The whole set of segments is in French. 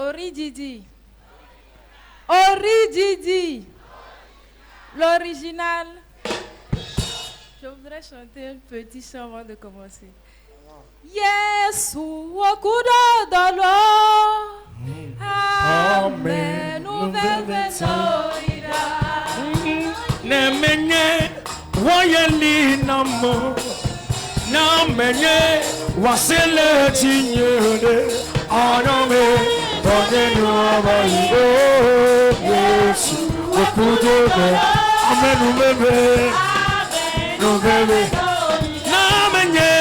Orididi. Orididi. L'original. Je voudrais chanter un petit chant avant de commencer. Yesu okudo dolo. Amen. Nouvelle ira. Nemenye wayeli namo. Namenye wasele tinyode. Anome donu abayo. Yesu okudo dolo. Amen. Nouvelle. Namenye.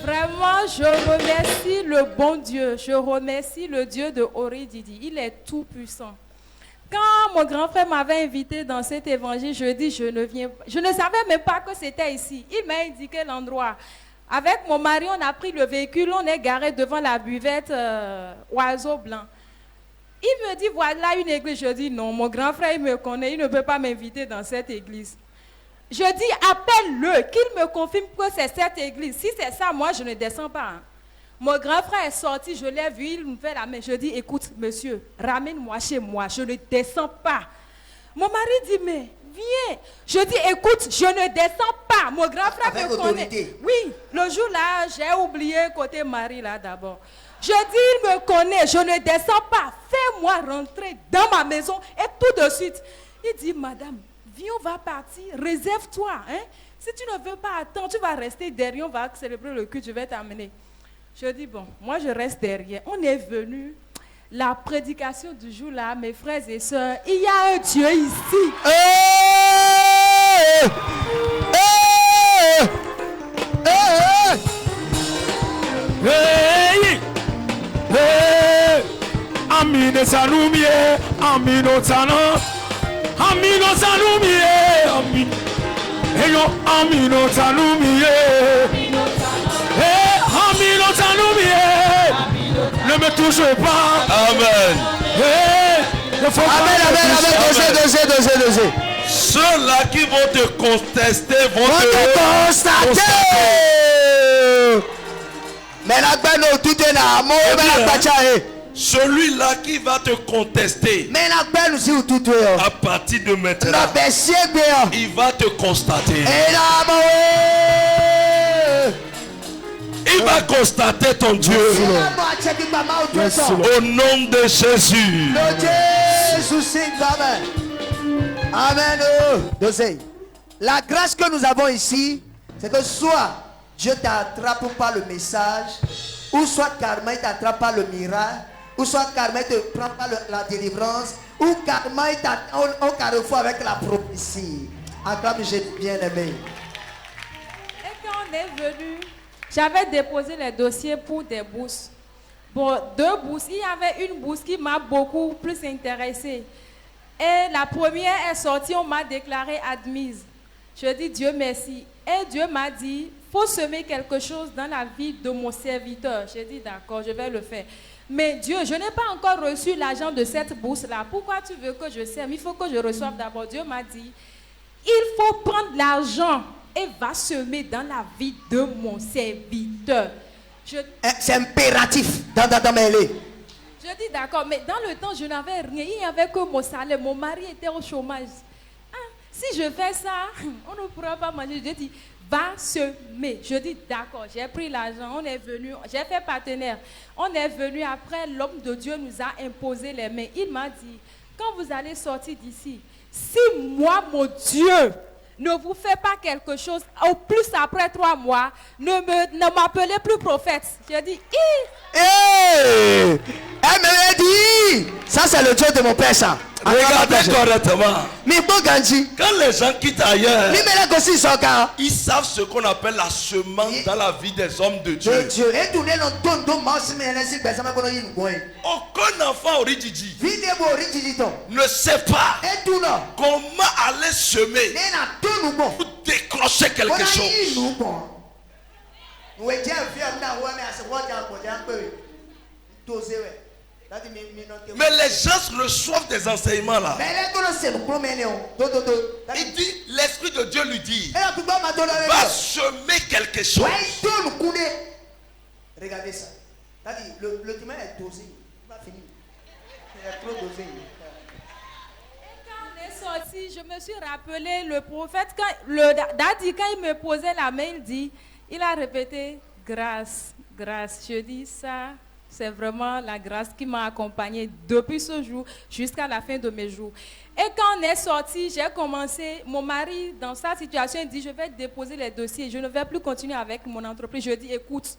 Vraiment, je remercie le bon Dieu. Je remercie le Dieu de Orididi. Il est tout puissant. Quand mon grand frère m'avait invité dans cet évangile, je dis je ne viens pas. Je ne savais même pas que c'était ici. Il m'a indiqué l'endroit. Avec mon mari, on a pris le véhicule, on est garé devant la buvette Oiseau Blanc. Il me dit voilà une église. Je dis non, mon grand frère il me connaît, il ne peut pas m'inviter dans cette église. Je dis appelle-le, qu'il me confirme que c'est cette église. Si c'est ça, moi je ne descends pas. Hein. Mon grand frère est sorti, je l'ai vu, il me fait la main. Je dis, écoute, monsieur, ramène-moi chez moi, je ne descends pas. Mon mari dit, mais viens. Je dis, écoute, je ne descends pas. Mon grand frère avec me autorité. connaît. Oui, le jour-là, j'ai oublié côté mari là d'abord. Je dis, il me connaît, je ne descends pas. Fais-moi rentrer dans ma maison et tout de suite. Il dit, madame, viens, on va partir, réserve-toi. Hein? Si tu ne veux pas attendre, tu vas rester derrière, on va célébrer le culte, je vais t'amener. Je dis, bon, moi je reste derrière. On est venu, la prédication du jour là, mes frères et sœurs, il y a un Dieu ici. Amine Sanoumie, Amino Tano, Amino Sanoumie, Amino Sanoumie. Ne me touche pas. Amen. Amen. Ceux-là qui vont te contester vont te constater. Mais la bonne tout est là. celui-là qui va te contester, à partir de maintenant, il va te constater. Il va constater ton Dieu. Au nom de Jésus. Amen. La grâce que nous avons ici, c'est que soit Dieu t'attrape par le message, ou soit carrément il t'attrape par le miracle, ou soit carrément il te prend par la délivrance, ou carrément il t'attend au carrefour avec la prophétie. Acclame Jésus bien-aimé. Et quand on est venu, j'avais déposé les dossiers pour des bourses. Bon, 2 bourses. Il y avait une bourse qui m'a beaucoup plus intéressée. Et la première est sortie, on m'a déclarée admise. Je dis Dieu merci. Et Dieu m'a dit, il faut semer quelque chose dans la vie de mon serviteur. J'ai dit d'accord, je vais le faire. Mais Dieu, je n'ai pas encore reçu l'argent de cette bourse-là. Pourquoi tu veux que je sème? Il faut que je reçoive d'abord. Dieu m'a dit, il faut prendre l'argent et va semer dans la vie de mon serviteur. C'est impératif dans mes lits. Je dis d'accord, mais dans le temps, je n'avais rien. Il n'y avait que mon salaire. Mon mari était au chômage. Si je fais ça, on ne pourra pas manger. Je dis, va semer. Je dis d'accord, j'ai pris l'argent, on est venu, j'ai fait partenaire. On est venu après, l'homme de Dieu nous a imposé les mains. Il m'a dit, quand vous allez sortir d'ici, si moi, mon Dieu, ne vous fait pas quelque chose, au plus après 3 mois, ne m'appelez plus prophète. J'ai dit, elle me dit, ça c'est le Dieu de mon père, ça. Regardez correctement. Quand les gens quittent ailleurs, ils savent ce qu'on appelle la semence dans la vie des hommes de Dieu. Aucun enfant Orididi ne sait pas comment aller semer pour déclencher quelque chose. Mais les gens reçoivent des enseignements là. Il dit, l'Esprit de Dieu lui dit, va semer quelque chose. Regardez ça. Le témoin est dosé. Il va finir. Il est trop dosé. Quand on est sorti, je me suis rappelé le prophète, quand il me posait la main, il a répété grâce, grâce. Je dis ça, c'est vraiment la grâce qui m'a accompagnée depuis ce jour jusqu'à la fin de mes jours. Et quand on est sorti, j'ai commencé, mon mari, dans sa situation, il dit, je vais déposer les dossiers, je ne vais plus continuer avec mon entreprise. Je dis, écoute,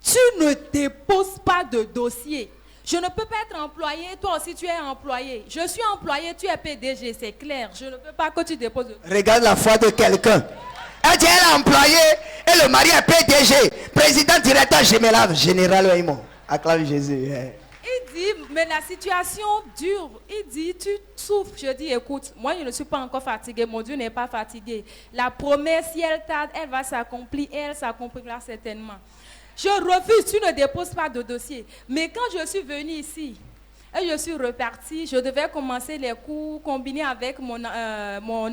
tu ne déposes pas de dossier. Je ne peux pas être employé, toi aussi tu es employé. Je suis employé, tu es PDG, c'est clair. Je ne veux pas que tu déposes de dossier. Regarde la foi de quelqu'un. Elle dit, elle est employée et le mari est PDG, président, directeur général Raymond. Acclame Jésus. Il dit, mais la situation dure. Il dit, tu souffres. Je dis, écoute, moi je ne suis pas encore fatigué. Mon Dieu n'est pas fatigué. La promesse, si elle tarde, elle va s'accomplir et elle s'accomplira certainement. Je refuse, tu ne déposes pas de dossier. Mais quand je suis venue ici, et je suis repartie, je devais commencer les cours combinés avec mon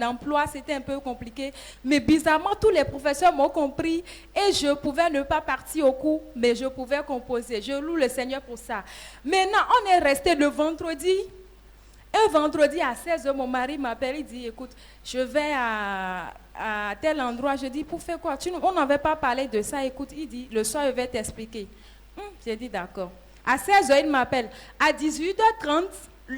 emploi, c'était un peu compliqué. Mais bizarrement, tous les professeurs m'ont compris et je pouvais ne pas partir au cours, mais je pouvais composer. Je loue le Seigneur pour ça. Maintenant, on est resté le vendredi. Un vendredi à 16h, mon mari m'appelle, il dit, écoute, je vais à tel endroit. Je dis, pour faire quoi? On n'avait pas parlé de ça. Écoute, il dit, le soir, je vais t'expliquer. J'ai dit, d'accord. À 16h, il m'appelle. À 18h30,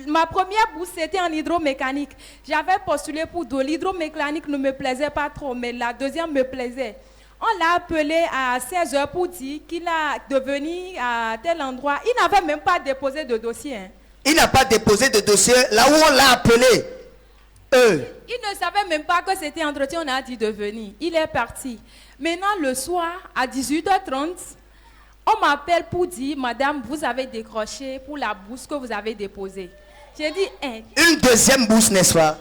ma première bourse, c'était en hydromécanique. J'avais postulé pour deux. L'hydromécanique ne me plaisait pas trop, mais la deuxième me plaisait. On l'a appelé à 16h pour dire qu'il a devenu à tel endroit. Il n'avait même pas déposé de dossier. Hein. Il n'a pas déposé de dossier là où on l'a appelé. Il ne savait même pas que c'était entretien, on a dit de venir. Il est parti. Maintenant, le soir, à 18h30, on m'appelle pour dire, madame, vous avez décroché pour la bourse que vous avez déposée. J'ai dit, une deuxième bourse, n'est-ce pas?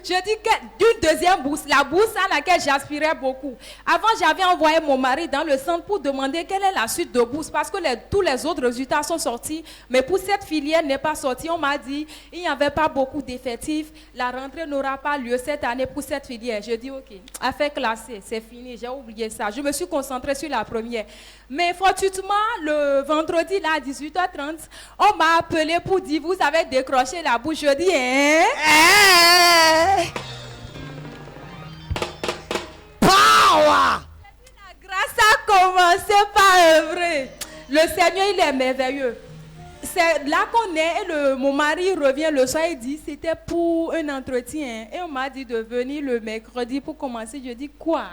Je dis qu'une deuxième bourse, la bourse à laquelle j'aspirais beaucoup. Avant, j'avais envoyé mon mari dans le centre pour demander quelle est la suite de bourse parce que tous les autres résultats sont sortis. Mais pour cette filière n'est pas sortie. On m'a dit il n'y avait pas beaucoup d'effectifs. La rentrée n'aura pas lieu cette année pour cette filière. Je dis ok, affaire classée, c'est fini, j'ai oublié ça. Je me suis concentrée sur la première. Mais fortuitement, le vendredi là, à 18h30, on m'a appelé pour dire vous avez décroché la bourse. Je dis Power! La grâce a commencé par œuvrer. Le Seigneur, il est merveilleux. C'est là qu'on est et mon mari revient le soir et dit c'était pour un entretien. Et on m'a dit de venir le mercredi pour commencer. Je dis quoi?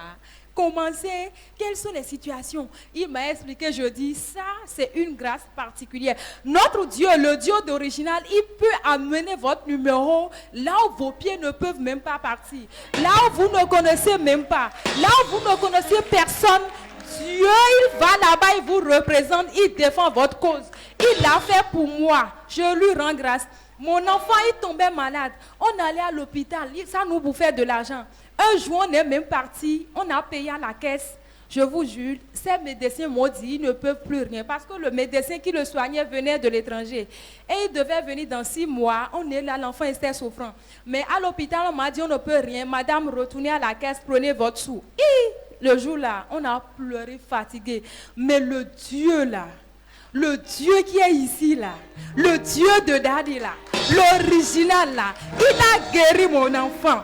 Commencer? Quelles sont les situations? Il m'a expliqué, je dis ça c'est une grâce particulière. Notre Dieu, le Dieu d'original, il peut amener votre numéro là où vos pieds ne peuvent même pas partir. Là où vous ne connaissez même pas. Là où vous ne connaissez personne. Dieu, il va là-bas, il vous représente, il défend votre cause. Il l'a fait pour moi. Je lui rends grâce. Mon enfant, il tombait malade. On allait à l'hôpital, ça nous bouffait de l'argent. Un jour, on est même parti, on a payé à la caisse. Je vous jure, ces médecins m'ont dit, ils ne peuvent plus rien. Parce que le médecin qui le soignait venait de l'étranger. Et il devait venir dans 6 mois. On est là, l'enfant était souffrant. Mais à l'hôpital, on m'a dit, on ne peut rien. Madame, retournez à la caisse, prenez votre sou. Et le jour-là, on a pleuré, fatigué. Mais le Dieu là, le Dieu qui est ici là, le Dieu de Daddy là, l'original là, il a guéri mon enfant.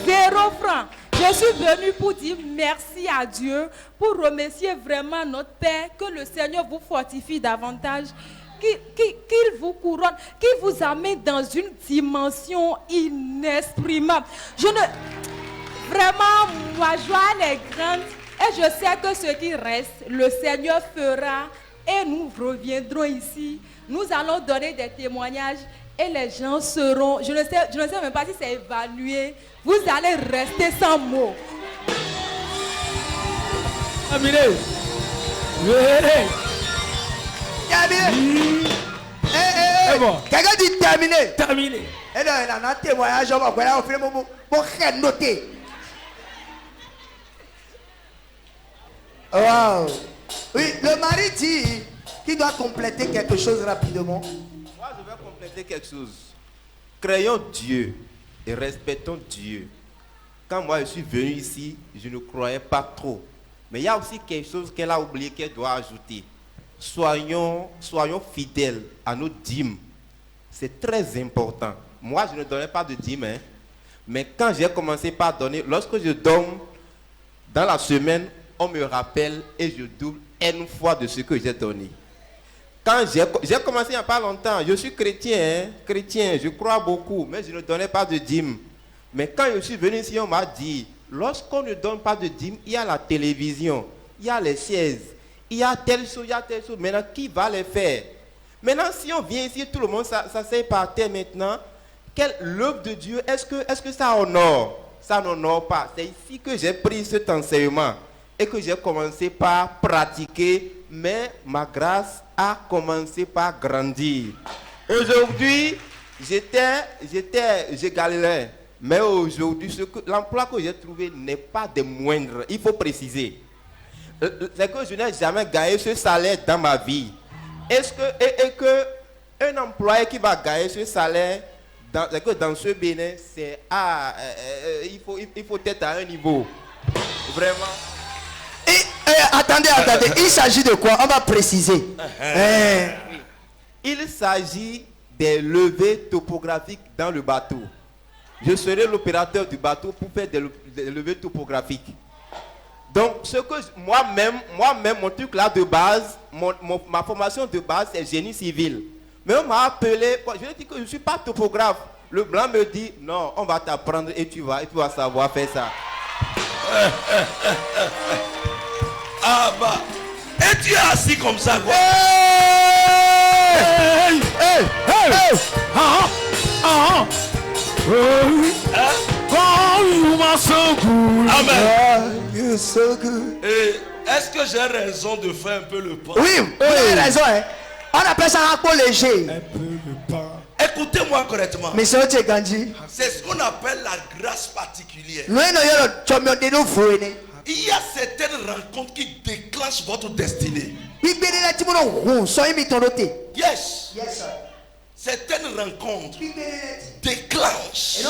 0 francs. Je suis venue pour dire merci à Dieu, pour remercier vraiment notre Père, que le Seigneur vous fortifie davantage, qu'il vous couronne, qu'il vous amène dans une dimension inexprimable. Vraiment, ma joie est grande et je sais que ce qui reste, le Seigneur fera et nous reviendrons ici. Nous allons donner des témoignages et les gens seront, je ne sais même pas si c'est évalué, vous allez rester sans mots. Terminé. Quelqu'un dit terminé. Terminé. Et là, il a un témoignage, on va faire mon noté. Wow. Oui, le mari dit qu'il doit compléter quelque chose rapidement. Moi, je vais compléter quelque chose. Créons Dieu et respectons Dieu. Quand moi je suis venu ici, je ne croyais pas trop. Mais il y a aussi quelque chose qu'elle a oublié qu'elle doit ajouter. Soyons fidèles à nos dîmes. C'est très important. Moi, je ne donnais pas de dîmes. Mais quand j'ai commencé par donner, lorsque je donne dans la semaine, on me rappelle et je double une fois de ce que j'ai donné. Quand j'ai commencé il n'y a pas longtemps, je suis chrétien, je crois beaucoup, mais je ne donnais pas de dîmes. Mais quand je suis venu ici, on m'a dit, lorsqu'on ne donne pas de dîmes, il y a la télévision, il y a les chaises, il y a telle chose, il y a telle chose. Maintenant, qui va les faire? Maintenant, si on vient ici, tout le monde s'assied par terre maintenant. Quelle l'œuvre de Dieu, est-ce que ça honore? Ça n'honore pas. C'est ici que j'ai pris cet enseignement et que j'ai commencé par pratiquer, mais ma grâce a commencé par grandir. Aujourd'hui, j'ai galéré. Mais aujourd'hui, l'emploi que j'ai trouvé n'est pas des moindres. Il faut préciser. C'est que je n'ai jamais gagné ce salaire dans ma vie. Est-ce que un employé qui va gagner ce salaire dans ce Bénin, c'est il faut être à un niveau. Vraiment. Attendez. Il s'agit de quoi? On va préciser. Il s'agit des levées topographiques dans le bateau. Je serai l'opérateur du bateau pour faire des levées topographiques. Donc, ce que moi-même, mon truc là de base, ma formation de base, c'est génie civil. Mais on m'a appelé, je lui ai dit que je ne suis pas topographe. Le blanc me dit, non, on va t'apprendre et tu vas savoir faire ça. Ah bah, et tu es assis comme ça, quoi. Amen. You're so good. Et est-ce que j'ai raison de faire un peu le pas? Oui, vous avez raison. On appelle ça un peu léger. Un peu le pas. Écoutez-moi correctement. Monsieur Tchegandji. C'est ce qu'on appelle la grâce particulière. Il y a certaines rencontres qui déclenchent votre destinée. Yes. Certaines rencontres déclenchent,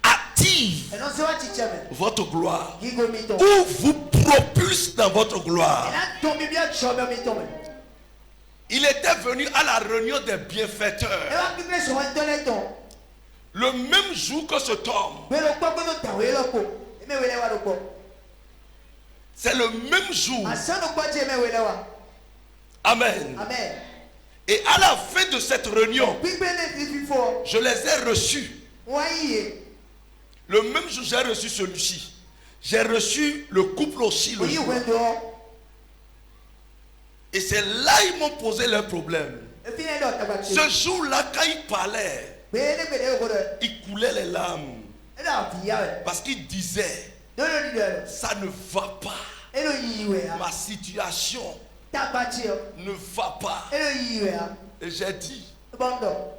activent votre gloire ou vous propulsent dans votre gloire. Il était venu à la réunion des bienfaiteurs. Le même jour que cet homme. C'est le même jour. Amen. Et à la fin de cette réunion, je les ai reçus. Le même jour, j'ai reçu celui-ci. J'ai reçu le couple aussi le jour. Et c'est là qu'ils m'ont posé leurs problèmes. Ce jour-là, quand ils parlaient, ils coulaient les larmes. Parce qu'ils disaient, ça ne va pas. Ma situation ne va pas. Et j'ai dit,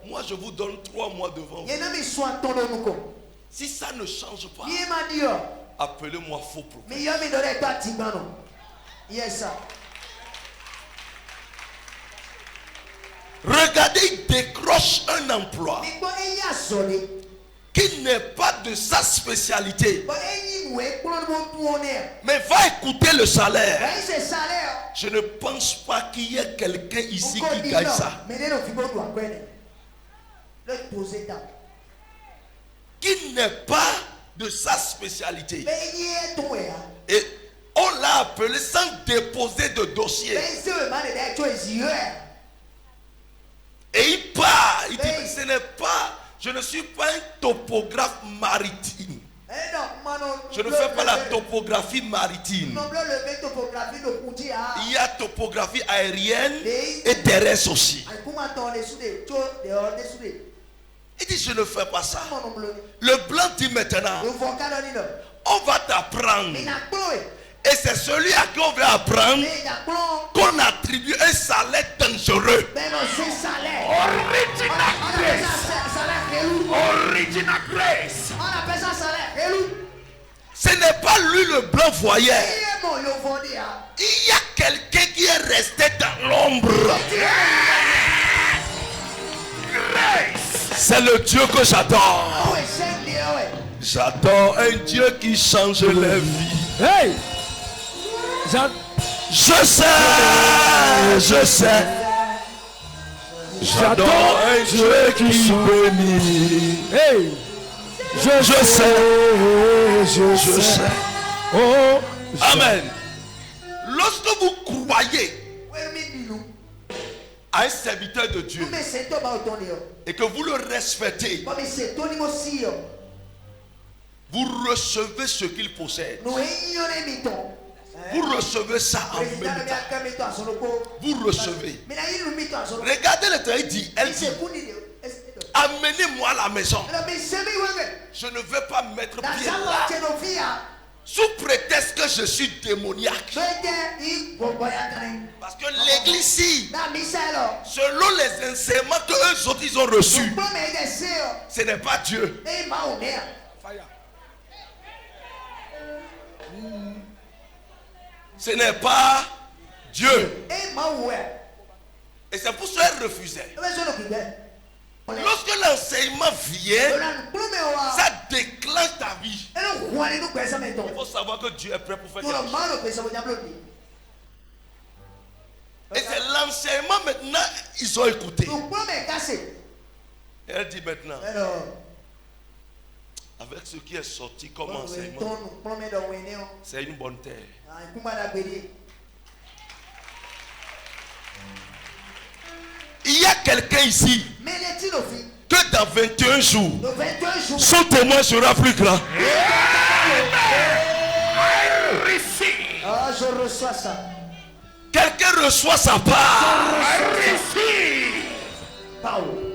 moi je vous donne 3 mois devant vous. Si ça ne change pas, appelez-moi faux prophète. Regardez, il décroche un emploi qui n'est pas de sa spécialité. Mais va écouter le salaire. Je ne pense pas qu'il y ait quelqu'un ici qui gagne ça. Qui n'est pas de sa spécialité. Et on l'a appelé sans déposer de dossier. Et il part. Il dit, mais ce n'est pas, je ne suis pas un topographe maritime. Je ne fais pas la topographie maritime. Il y a topographie aérienne et terrestre aussi. Il dit, je ne fais pas ça. Le blanc dit maintenant, on va t'apprendre. Et c'est celui à qui on veut apprendre qu'on attribue un salaire dangereux. Original grace. Ce n'est pas lui le blanc voyait. Il y a quelqu'un qui est resté dans l'ombre. C'est le Dieu que j'adore. J'adore un Dieu qui change les vies. Hey! Je sais. J'adore un Dieu qui bénit. Hey! Je sais. Oh! Amen. Lorsque vous croyez à un serviteur de Dieu et que vous le respectez, vous recevez ce qu'il possède. Vous recevez ça en même temps. Vous recevez. Regardez le temps, elle dit, amenez-moi à la maison. Je ne veux pas mettre pied là. Sous prétexte que je suis démoniaque. Parce que l'église ici, selon les enseignements que eux autres ils ont reçus, ce n'est pas Dieu. Ce n'est pas Dieu. Et c'est pour ça qu'elle refusait. Lorsque l'enseignement vient, ça déclenche ta vie. Il faut savoir que Dieu est prêt pour faire quelque chose. Et c'est l'enseignement maintenant, ils ont écouté. Et elle dit maintenant, avec ce qui est sorti comme enseignement, c'est une bonne terre. Il y a quelqu'un ici que dans 21 jours, son témoin sera plus grand. Je reçois ça. Quelqu'un reçoit sa part.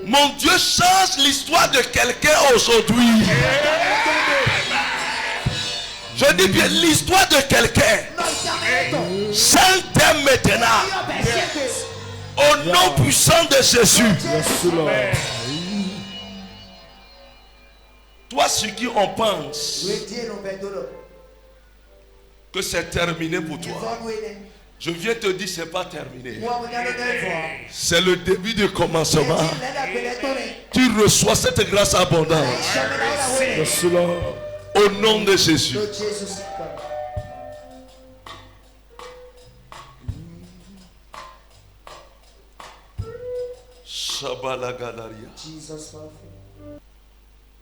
Mon Dieu change l'histoire de quelqu'un aujourd'hui. Je dis bien l'histoire de quelqu'un. Chante maintenant. Au nom puissant de Jésus. Toi, ceux qui on pense que c'est terminé pour toi, je viens te dire c'est pas terminé. C'est le début du commencement. Tu reçois cette grâce abondante. Au nom de Jésus. Shabalagalaria.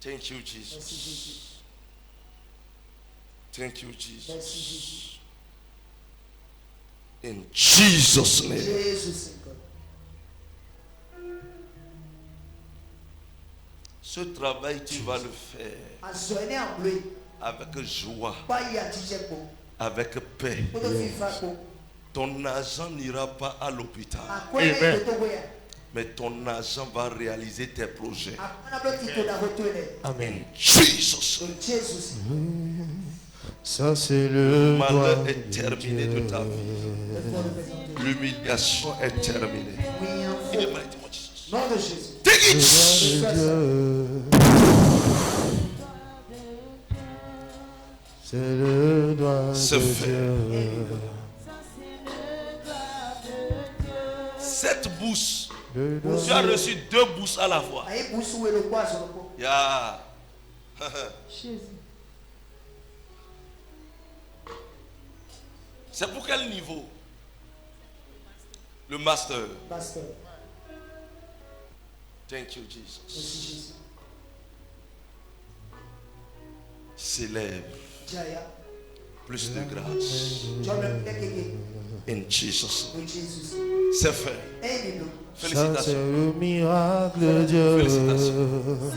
Thank you, Jesus. Thank you, Jesus. In Jesus' name. Ce travail, tu vas le faire avec joie, avec paix. Ton argent n'ira pas à l'hôpital. Amen. Mais ton argent va réaliser tes projets. Amen. Jesus. Ça c'est le malheur est terminé de ta vie. L'humiliation est terminée. In the mighty name of Jesus. Take it. C'est le doigt C'est fait. Cette bourse, tu as reçu 2 bourses à la fois. Yeah. C'est pour quel niveau? Le master. Thank you, Jesus. S'élève. Plus de grâce. In Jesus. C'est fait. Ça c'est le miracle de Dieu. Félicitations.